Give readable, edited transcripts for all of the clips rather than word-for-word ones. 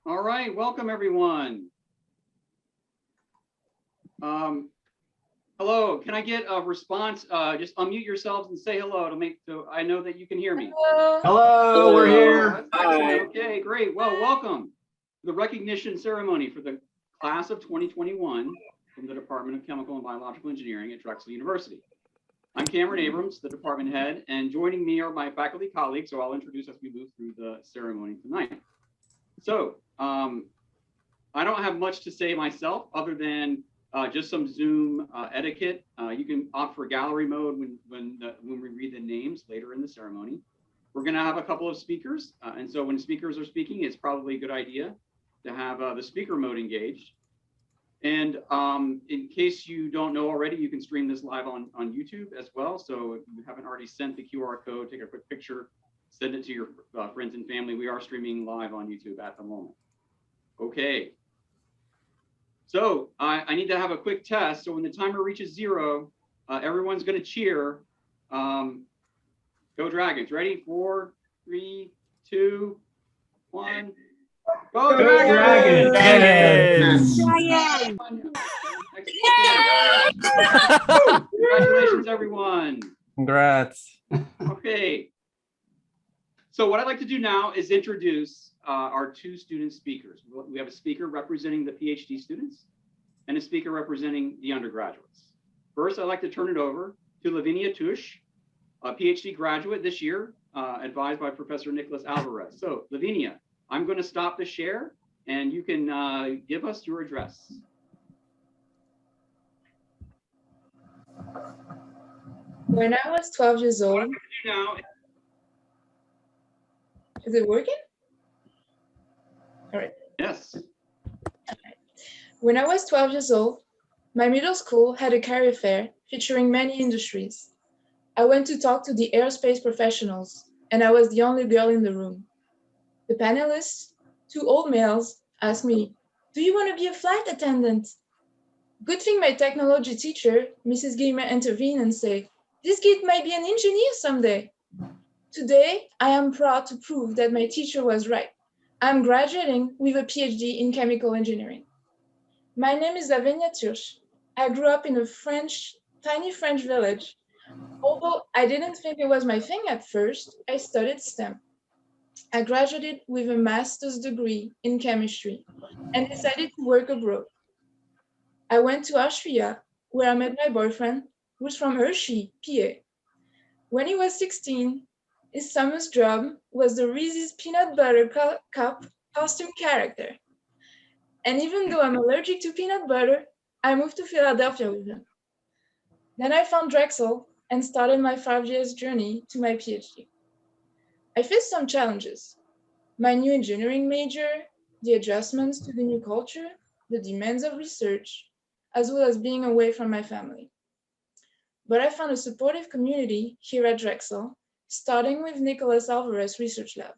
All right, welcome everyone. Hello, can I get a response? Just unmute yourselves and say hello to make so I know that you can hear me. Hello. Hello, we're here. That's excellent. Okay, great. Well, welcome to the recognition ceremony for the class of 2021 from the Department of Chemical and Biological Engineering at Drexel University. I'm Cameron Abrams, the department head, and joining me are my faculty colleagues, so I'll introduce as we move through the ceremony tonight. So I don't have much to say myself other than just some Zoom etiquette. You can opt for gallery mode when we read the names later in the ceremony. We're going to have a couple of speakers, and so when speakers are speaking, it's probably a good idea to have the speaker mode engaged. And in case you don't know already, you can stream this live on YouTube as well. So if you haven't already sent the QR code, take a quick picture, send it to your friends and family. We are streaming live on YouTube at the moment. Okay. So I need to have a quick test. So when the timer reaches 0, everyone's going to cheer. Go Dragons. Ready? 4, 3, 2, 1. Go Dragons! Dragons! Congratulations, everyone. Congrats. Okay. So what I'd like to do now is introduce our 2 student speakers. We have a speaker representing the PhD students and a speaker representing the undergraduates. First, I'd like to turn it over to Lavinia Tush, a PhD graduate this year, advised by Professor Nicholas Alvarez. So Lavinia, I'm going to stop the share and you can give us your address. When I was 12 years old, is it working? All right. Yes. When I was 12 years old, my middle school had a career fair featuring many industries. I went to talk to the aerospace professionals, and I was the only girl in the room. The panelists, 2 old males, asked me, "Do you want to be a flight attendant?" Good thing my technology teacher, Mrs. Guillemet, intervened and said, "This kid might be an engineer someday." Today, I am proud to prove that my teacher was right. I'm graduating with a PhD in chemical engineering. My name is Lavinia Tush. I grew up in a tiny French village. Although I didn't think it was my thing at first, I studied STEM. I graduated with a master's degree in chemistry and decided to work abroad. I went to Austria, where I met my boyfriend, who's from Hershey, PA. When he was 16, his summer's job was the Reese's Peanut Butter Cup costume character. And even though I'm allergic to peanut butter, I moved to Philadelphia with him. Then I found Drexel and started my 5 years journey to my PhD. I faced some challenges. My new engineering major, the adjustments to the new culture, the demands of research, as well as being away from my family. But I found a supportive community here at Drexel, starting with Nicholas Alvarez Research Lab.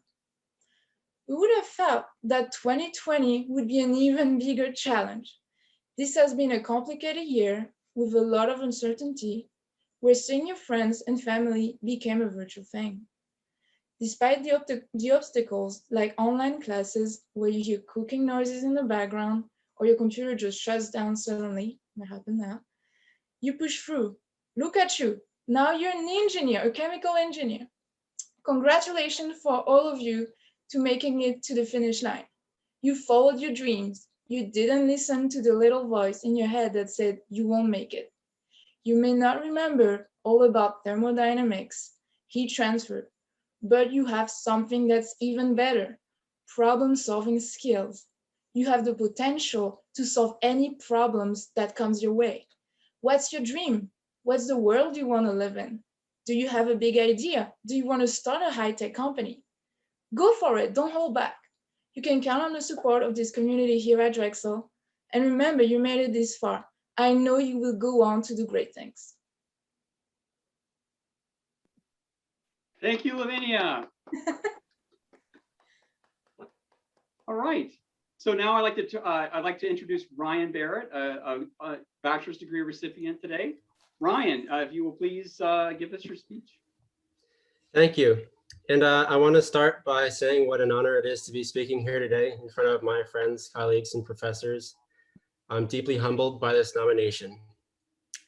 We would have thought that 2020 would be an even bigger challenge. This has been a complicated year with a lot of uncertainty, where seeing your friends and family became a virtual thing. Despite the obstacles like online classes where you hear cooking noises in the background or your computer just shuts down suddenly, that happened now, you push through. Look at you. Now you're an engineer, a chemical engineer. Congratulations for all of you to making it to the finish line. You followed your dreams. You didn't listen to the little voice in your head that said you won't make it. You may not remember all about thermodynamics, heat transfer, but you have something that's even better, problem-solving skills. You have the potential to solve any problems that comes your way. What's your dream? What's the world you want to live in? Do you have a big idea? Do you want to start a high-tech company? Go for it, don't hold back. You can count on the support of this community here at Drexel. And remember, you made it this far. I know you will go on to do great things. Thank you, Lavinia. All right. So now I'd like to introduce Ryan Barrett, a bachelor's degree recipient today. Ryan, if you will please give us your speech. Thank you. And I want to start by saying what an honor it is to be speaking here today in front of my friends, colleagues, and professors. I'm deeply humbled by this nomination.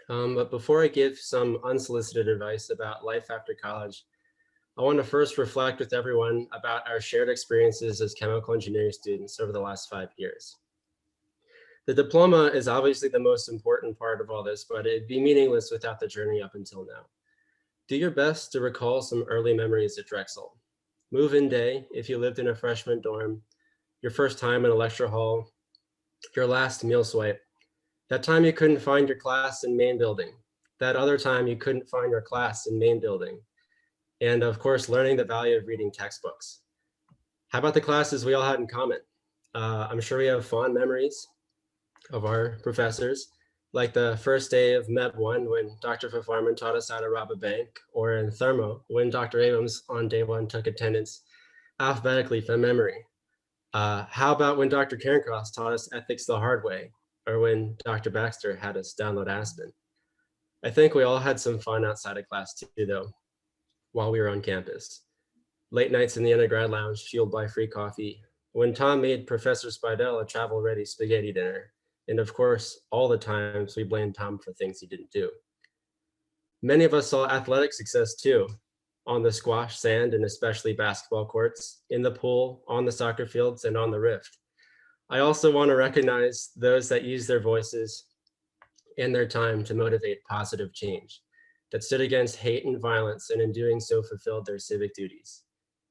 But before I give some unsolicited advice about life after college, I want to first reflect with everyone about our shared experiences as chemical engineering students over the last 5 years. The diploma is obviously the most important part of all this, but it'd be meaningless without the journey up until now. Do your best to recall some early memories at Drexel. Move-in day, if you lived in a freshman dorm, your first time in a lecture hall, your last meal swipe, that time you couldn't find your class in main building, that other time you couldn't find your class in main building, and of course, learning the value of reading textbooks. How about the classes we all had in common? I'm sure we have fond memories of our professors, like the first day of Med 1 when Dr. Farman taught us how to rob a bank, or in Thermo when Dr. Abrams on day 1 took attendance alphabetically from memory. How about when Dr. Cairncross taught us ethics the hard way, or when Dr. Baxter had us download Aspen? I think we all had some fun outside of class too, though, while we were on campus. Late nights in the undergrad lounge fueled by free coffee, when Tom made Professor Spidell a travel-ready spaghetti dinner, and of course, all the times we blamed Tom for things he didn't do. Many of us saw athletic success too, on the squash, sand, and especially basketball courts, in the pool, on the soccer fields, and on the Rift. I also want to recognize those that use their voices and their time to motivate positive change, that stood against hate and violence, and in doing so fulfilled their civic duties.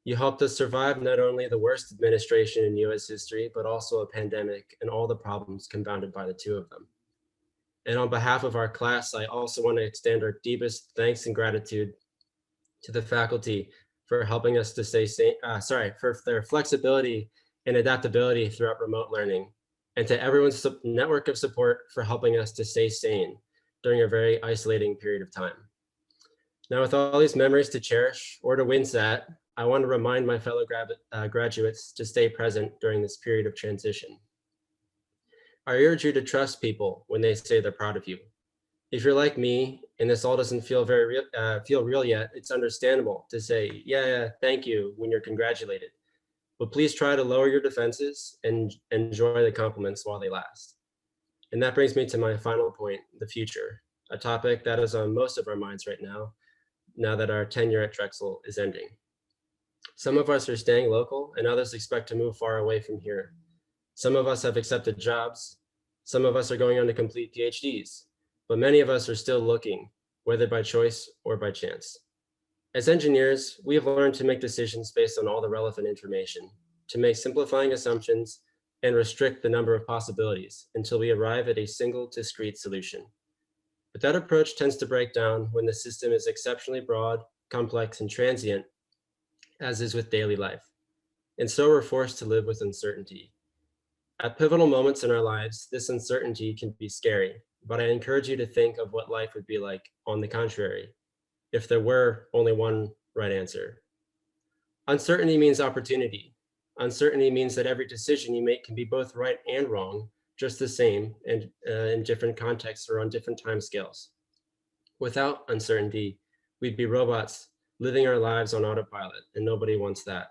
You helped us survive not only the worst administration in US history, but also a pandemic and all the problems compounded by the two of them. And on behalf of our class, I also want to extend our deepest thanks and gratitude to the faculty for helping us to stay sane, for their flexibility and adaptability throughout remote learning, and to everyone's network of support for helping us to stay sane during a very isolating period of time. Now, with all these memories to cherish or to wince at, I want to remind my fellow graduates to stay present during this period of transition. I urge you to trust people when they say they're proud of you. If you're like me and this all doesn't feel real yet, it's understandable to say, yeah, thank you when you're congratulated. But please try to lower your defenses and enjoy the compliments while they last. And that brings me to my final point, the future, a topic that is on most of our minds right now that our tenure at Drexel is ending. Some of us are staying local and others expect to move far away from here. Some of us have accepted jobs. Some of us are going on to complete PhDs, but many of us are still looking, whether by choice or by chance. As engineers, we have learned to make decisions based on all the relevant information, to make simplifying assumptions and restrict the number of possibilities until we arrive at a single discrete solution. But that approach tends to break down when the system is exceptionally broad, complex, and transient, as is with daily life. And so we're forced to live with uncertainty. At pivotal moments in our lives, this uncertainty can be scary, but I encourage you to think of what life would be like on the contrary, if there were only one right answer. Uncertainty means opportunity. Uncertainty means that every decision you make can be both right and wrong, just the same, and in different contexts or on different timescales. Without uncertainty, we'd be robots living our lives on autopilot, and nobody wants that.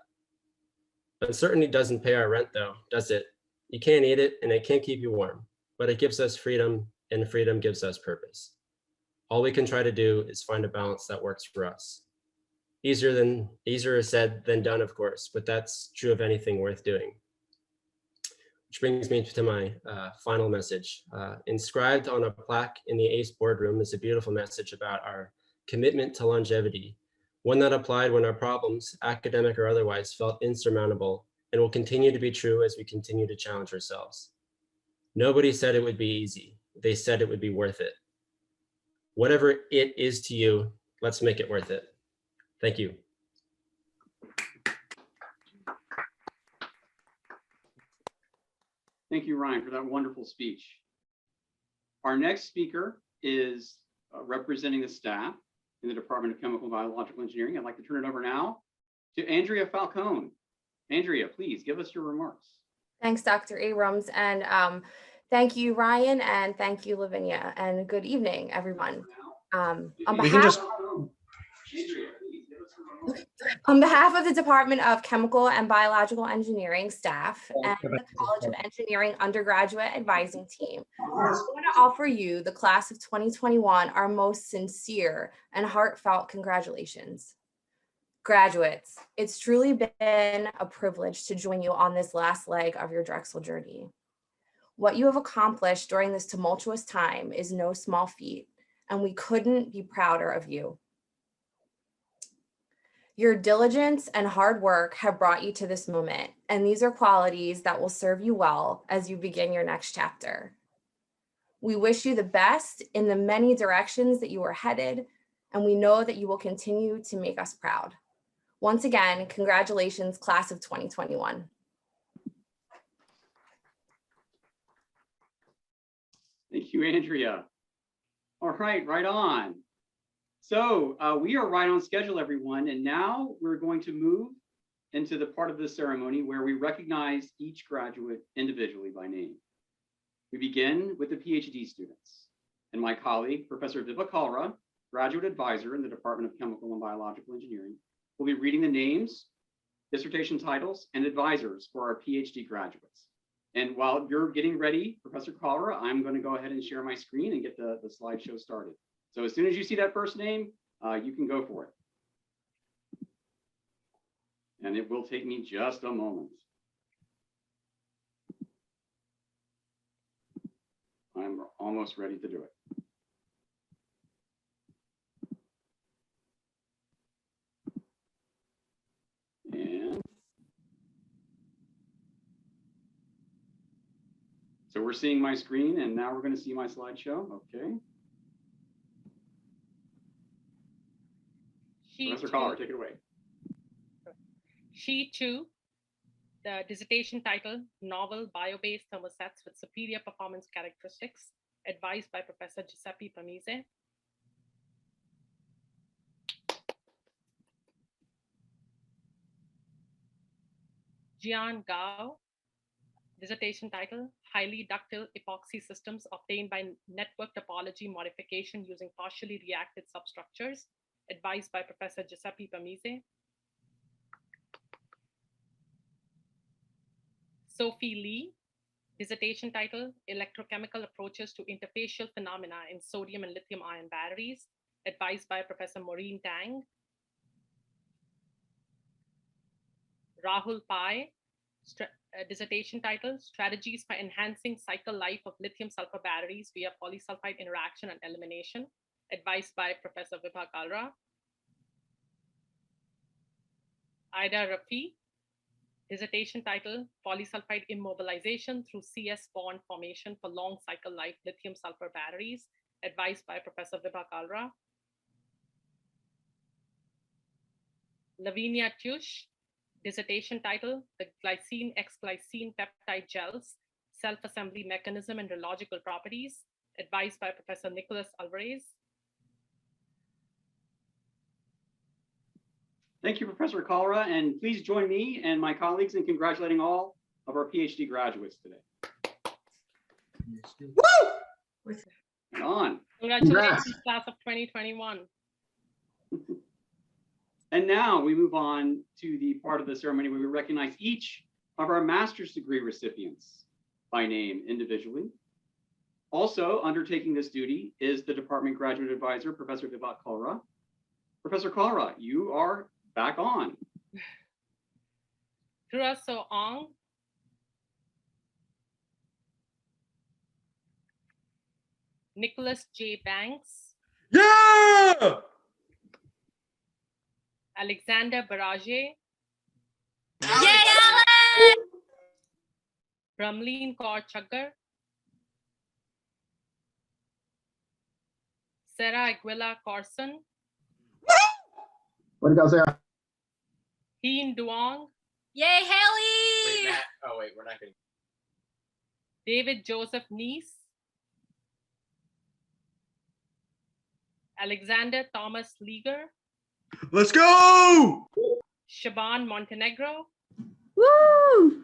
Uncertainty doesn't pay our rent though, does it? You can't eat it and it can't keep you warm, but it gives us freedom and freedom gives us purpose. All we can try to do is find a balance that works for us. Easier said than done, of course, but that's true of anything worth doing. Which brings me to my final message. Inscribed on a plaque in the ACE boardroom is a beautiful message about our commitment to longevity, one that applied when our problems, academic or otherwise, felt insurmountable and will continue to be true as we continue to challenge ourselves. Nobody said it would be easy. They said it would be worth it. Whatever it is to you, let's make it worth it. Thank you. Thank you, Ryan, for that wonderful speech. Our next speaker is representing the staff in the Department of Chemical and Biological Engineering. I'd like to turn it over now to Andrea Falcone. Andrea, please give us your remarks. Thanks, Dr. Abrams, and thank you, Ryan, and thank you, Lavinia, and good evening, everyone. On behalf, On behalf of the Department of Chemical and Biological Engineering staff and the College of Engineering undergraduate advising team, I want to offer you, the class of 2021, our most sincere and heartfelt congratulations. Graduates, it's truly been a privilege to join you on this last leg of your Drexel journey. What you have accomplished during this tumultuous time is no small feat, and we couldn't be prouder of you. Your diligence and hard work have brought you to this moment, and these are qualities that will serve you well as you begin your next chapter. We wish you the best in the many directions that you are headed, and we know that you will continue to make us proud. Once again, congratulations, class of 2021. Thank you, Andrea. All right, right on. So we are right on schedule, everyone. And now we're going to move into the part of the ceremony where we recognize each graduate individually by name. We begin with the PhD students. And my colleague, Professor Vibha Kalra, graduate advisor in the Department of Chemical and Biological Engineering, will be reading the names, dissertation titles, and advisors for our PhD graduates. And while you're getting ready, Professor Kalra, I'm going to go ahead and share my screen and get the slideshow started. So as soon as you see that first name, you can go for it. And it will take me just a moment. I'm almost ready to do it. And so we're seeing my screen, and now we're going to see my slideshow. Okay. Professor Kalra, take it away. Sheet 2, the dissertation title, Novel Bio-Based Thermosets with Superior Performance Characteristics, advised by Professor Giuseppe Pamise. Jian Gao, dissertation title, Highly Ductile Epoxy Systems Obtained by Network Topology Modification Using Partially Reacted Substructures, advised by Professor Giuseppe Pamise. Sophie Lee, dissertation title, Electrochemical Approaches to Interfacial Phenomena in Sodium and Lithium-Ion Batteries, advised by Professor Maureen Tang. Rahul Pai, dissertation title, Strategies for Enhancing Cycle Life of Lithium-Sulfur Batteries via Polysulfide Interaction and Elimination, advised by Professor Vibha Kalra. Aida Rafi, dissertation title, Polysulfide Immobilization through CS bond formation for long cycle life lithium-sulfur batteries, advised by Professor Vibha Kalra. Lavinia Tush, dissertation title, The Glycine X-Glycine Peptide Gels, Self-Assembly Mechanism and Rheological Properties, advised by Professor Nicholas Alvarez. Thank you, Professor Kalra, and please join me and my colleagues in congratulating all of our PhD graduates today. Woo! Right on. Congratulations, class of 2021. And now we move on to the part of the ceremony where we recognize each of our master's degree recipients by name individually. Also undertaking this duty is the department graduate advisor, Professor Vibha Kalra. Professor Kalra, you are back on. Thuraso Ong, Nicholas J. Banks, Yeah! Alexander Barage, Yay, Alex! Ramleen Kaur Chaggar, Sarah Aguila Corson, What did y'all say? Heen Duong, Yay, Haley! Wait, Matt. Oh, wait, we're not going to. David Joseph Neese, Alexander Thomas Leager, Let's go! Shaban Montenegro, Woo!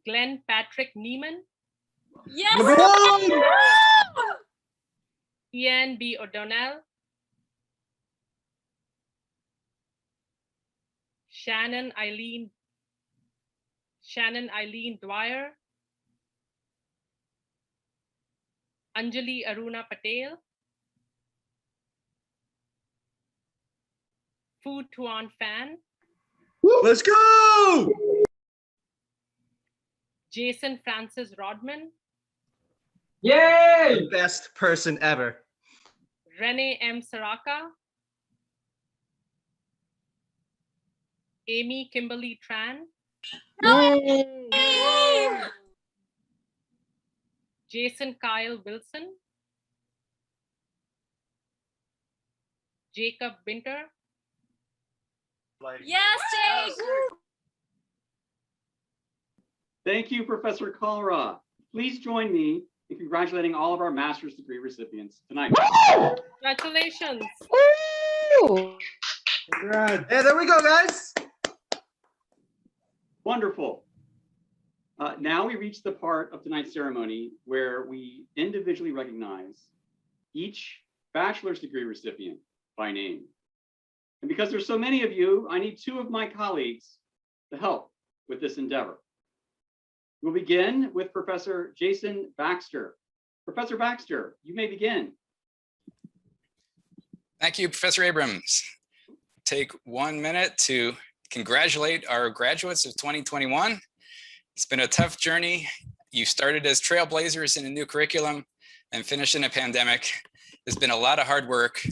Glenn Patrick Neiman, Yes! Woo! Ian B. O'Donnell, Shannon Eileen Dwyer, Anjali Aruna Patel, Fu Tuan Fan, Let's go! Jason Francis Rodman, Yay! Best person ever. Renee M. Saraka, Amy Kimberly Tran, Jason Kyle Wilson, Jacob Winter, Yes, Jake. Thank you, Professor Kalra. Please join me in congratulating all of our master's degree recipients tonight. congratulations. Congrats. Yeah, there we go, guys. Wonderful. Now we reach the part of tonight's ceremony where we individually recognize each bachelor's degree recipient by name. And because there's so many of you, I need two of my colleagues to help with this endeavor. We'll begin with Professor Jason Baxter. Professor Baxter, you may begin. Thank you, Professor Abrams. Take 1 minute to congratulate our graduates of 2021. It's been a tough journey. You started as trailblazers in a new curriculum and finished in a pandemic. There's been a lot of hard work,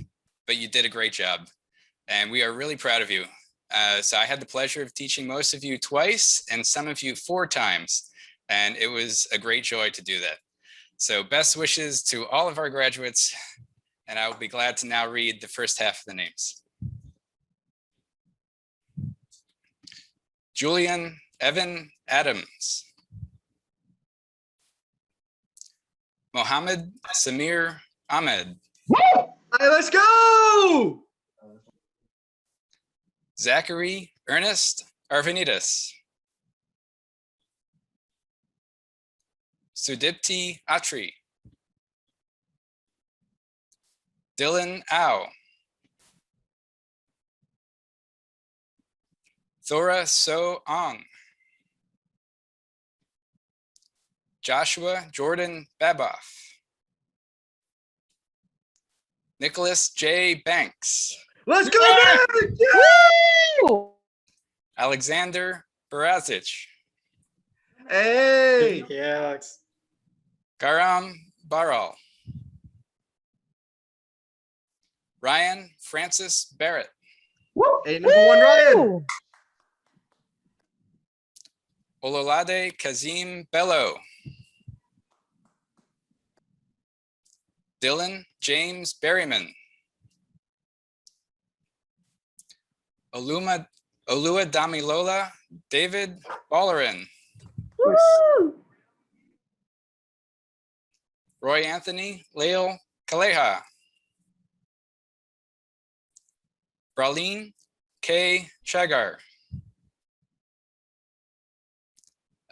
but you did a great job. And we are really proud of you. So I had the pleasure of teaching most of you twice and some of you 4 times. And it was a great joy to do that. So best wishes to all of our graduates. And I will be glad to now read the first half of the names. Julian Evan Adams. Mohammed Samir Ahmed. All right, let's go! Zachary Ernest Arvanitis. Sudipti Atri. Dylan Au. Thora So Ong. Joshua Jordan Baboff. Nicholas J. Banks. Let's go, man! Alexander Barazic. Hey! Yeah, Alex. Garam Baral. Ryan Francis Barrett. Hey, #1 Ryan. Ololade Kazim Bello. Dylan James Berryman. Oluwadamilola David Ballerin. Roy Anthony Lael Kaleha. Bralin K. Chagar.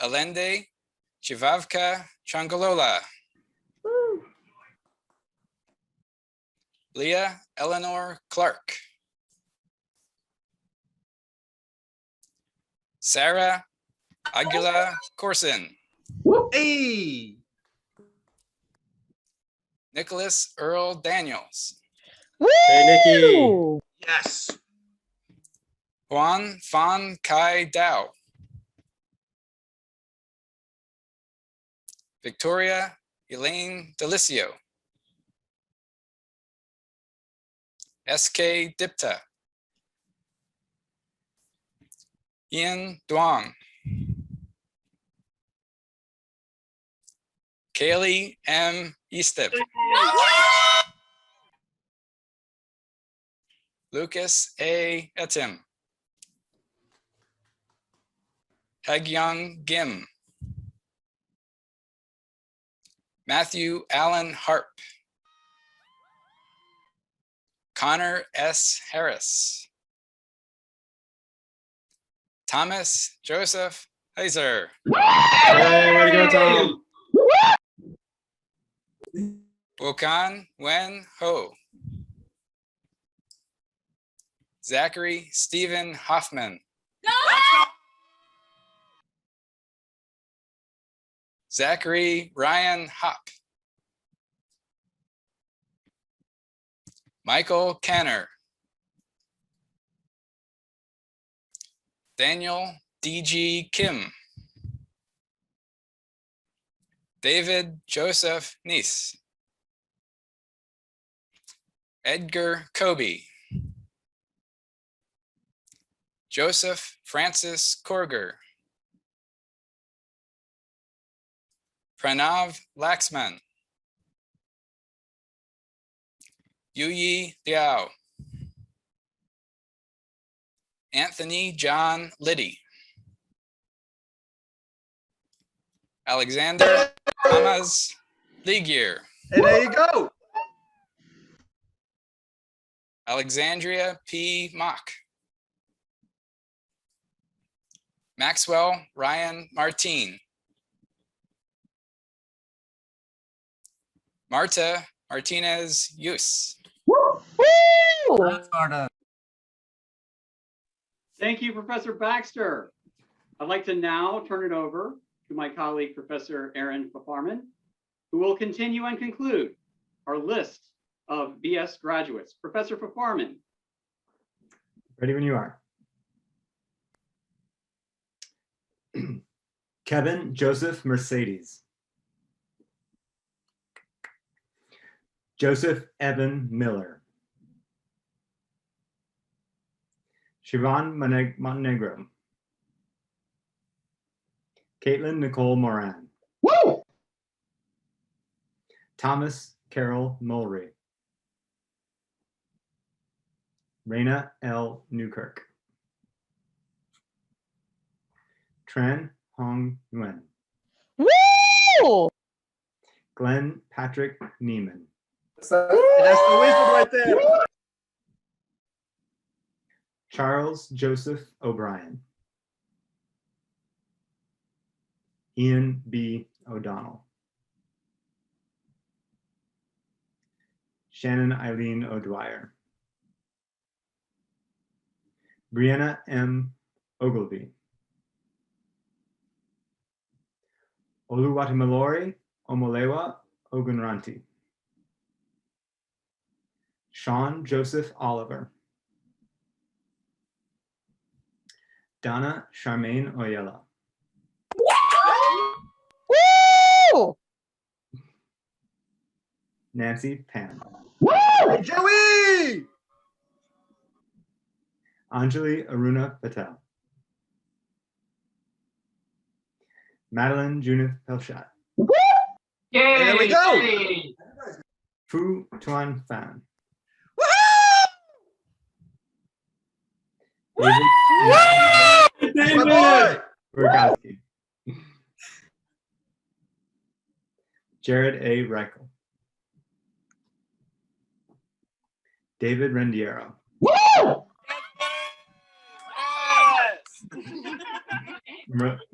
Alende Chivavka Changalola. Leah Eleanor Clark. Sarah Aguila Corson. Hey! Nicholas Earl Daniels. Hey, Nikki. Yes. Juan Fan Kai Dao. Victoria Elaine Delicio. SK Dipta. Ian Duong. Kaylee M. Eastep. Lucas A. Etim. Hagyung Gim. Matthew Allen Harp. Connor S. Harris. Thomas Joseph Heiser. Hey, way to go, Tom. Wokan Wen Ho. Zachary Stephen Hoffman. Zachary Ryan Hopp. Michael Kenner. Daniel D.G. Kim. David Joseph Neese. Edgar Kobe. Joseph Francis Korger. Pranav Laxman. Yuyi Liao. Anthony John Liddy. Alexander Thomas Ligier. And there you go. Alexandria P. Mock. Maxwell Ryan Martin. Marta Martinez Yus. Thank you, Professor Baxter. I'd like to now turn it over to my colleague, Professor Aaron Paparman, who will continue and conclude our list of BS graduates. Professor Paparman. Ready when you are. Kevin Joseph Mercedes. Joseph Evan Miller. Siobhan Montenegro. Caitlin Nicole Moran. Thomas Carol Mulry. Raina L. Newkirk. Tran Hong Nguyen. Woo! Glenn Patrick Neiman. That's the wizard right there. Charles Joseph O'Brien. Ian B. O'Donnell. Shannon Eileen O'Dwyer. Brianna M. Ogilvy. Oluwatomalori Omolewa Ogunranti. Sean Joseph Oliver. Donna Charmaine Oyella. Woo! Nancy Pan. Hey, Joey! Anjali Aruna Patel. Madeline Junith Pelchat. And there we go. Fu Tuan Fan. My boy. Rogowski. Jared A. Reichel. David Rendiero.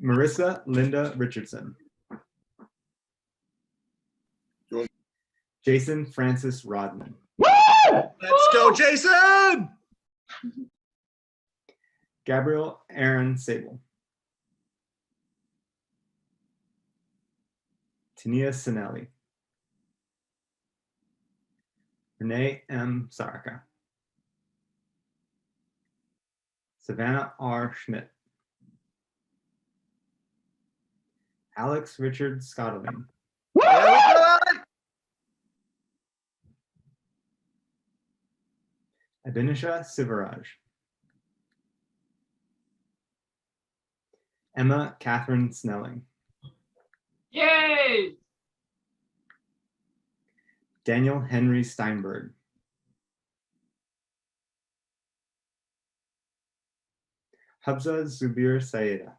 Marissa Linda Richardson. Jason Francis Rodman. Let's go, Jason! Gabriel Aaron Sable. Tania Sinelli. Renee M. Saraka. Savannah R. Schmidt. Alex Richard Scottling. Abinisha Sivaraj. Emma Catherine Snelling. Yay! Daniel Henry Steinberg. Habza Zubir Saeda.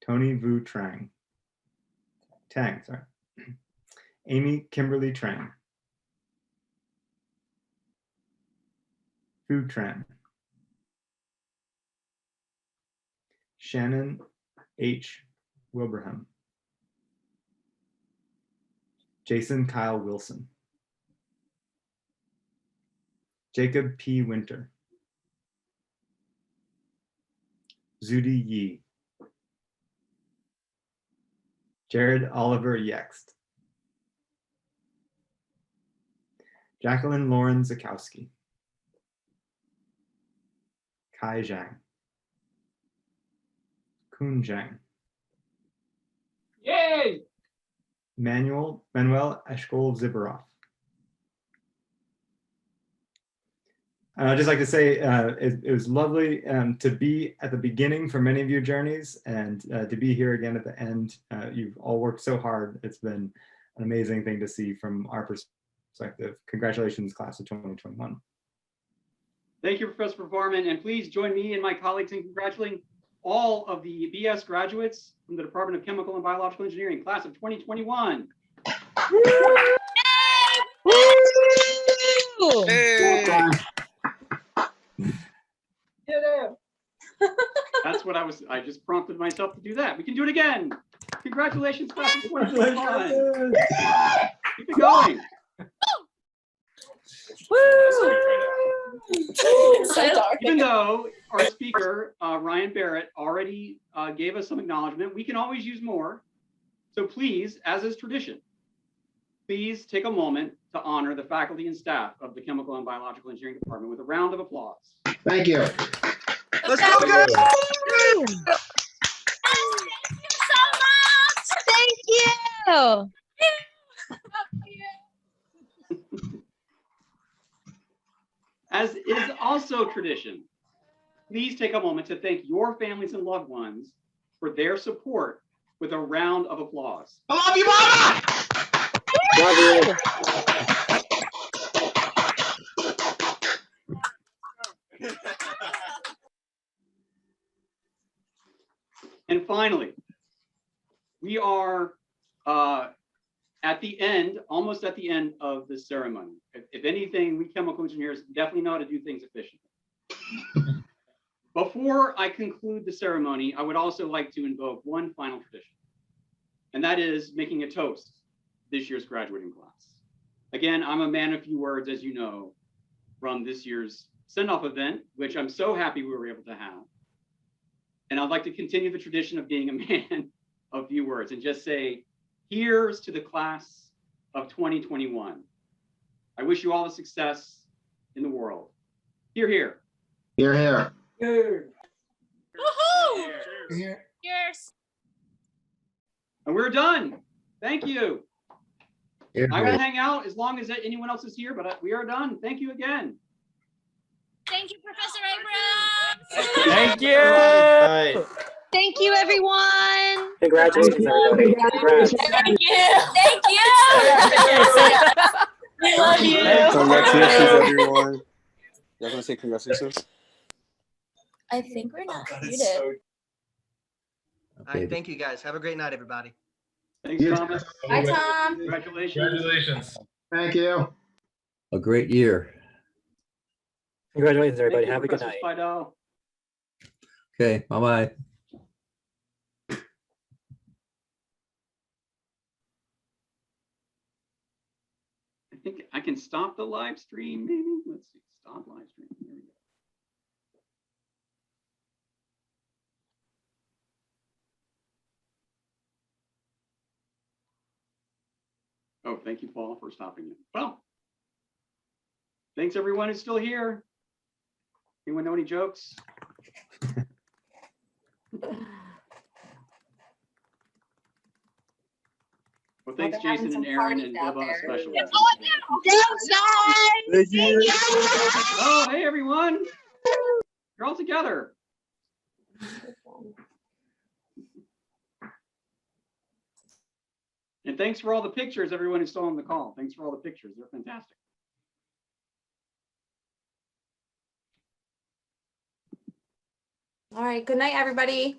Tony Vu Trang. Sorry. Amy Kimberly Trang. Fu Tran. Shannon H. Wilbraham. Jason Kyle Wilson. Jacob P. Winter. Zudi Yi. Jared Oliver Yext. Jacqueline Lauren Zakowski. Kai Zhang. Kun Zhang. Yay! Manuel Eshkol Zibarov. I'd just like to say it was lovely to be at the beginning for many of your journeys and to be here again at the end. You've all worked so hard. It's been an amazing thing to see from our perspective. Congratulations, class of 2021. Thank you, Professor Varman, and please join me and my colleagues in congratulating all of the BS graduates from the Department of Chemical and Biological Engineering, class of 2021. Hey. That's what I just prompted myself to do that. We can do it again. Congratulations, class of 2021. Keep it going. Even though our speaker, Ryan Barrett, already gave us some acknowledgement, we can always use more. So please, as is tradition, please take a moment to honor the faculty and staff of the Chemical and Biological Engineering Department with a round of applause. Thank you. Let's go, guys. Thank you. As is also tradition, please take a moment to thank your families and loved ones for their support with a round of applause. I love you, Mama. And finally, we are at the end, almost at the end of the ceremony. If anything, we chemical engineers definitely know how to do things efficiently. Before I conclude the ceremony, I would also like to invoke one final tradition, and that is making a toast this year's graduating class. Again, I'm a man of few words, as you know, from this year's send-off event, which I'm so happy we were able to have. And I'd like to continue the tradition of being a man of few words and just say, here's to the class of 2021. I wish you all the success in the world. Hear, hear. You're here. Woohoo! Cheers. And we're done. Thank you. I will hang out as long as anyone else is here, but we are done. Thank you again. Thank you, Professor Abrams. Thank you. All right. Thank you, everyone. Congratulations, everybody. Congrats. Thank you. Thank you. We love you. Congratulations, everyone. Y'all gonna say congratulations? I think we're not muted. All right, thank you guys. Have a great night, everybody. Thanks, Thomas. Bye, Tom. Congratulations. Congratulations. Thank you. A great year. Congratulations, everybody. Thank you, Have a good Professor night. Spidel. Okay, bye-bye. I think I can stop the live stream, maybe. Let's see. Stop live stream. There we go. Oh, thank you, Paul, for stopping it. Well, thanks everyone who's still here. Anyone know any jokes? Well, thanks, they're having Jason and some Aaron parties and out Biba there. especially. Thank you. Oh, hey everyone. You're all together. And thanks for all the pictures, everyone who's still on the call. Thanks for all the pictures. They're fantastic. All right. Good night, everybody.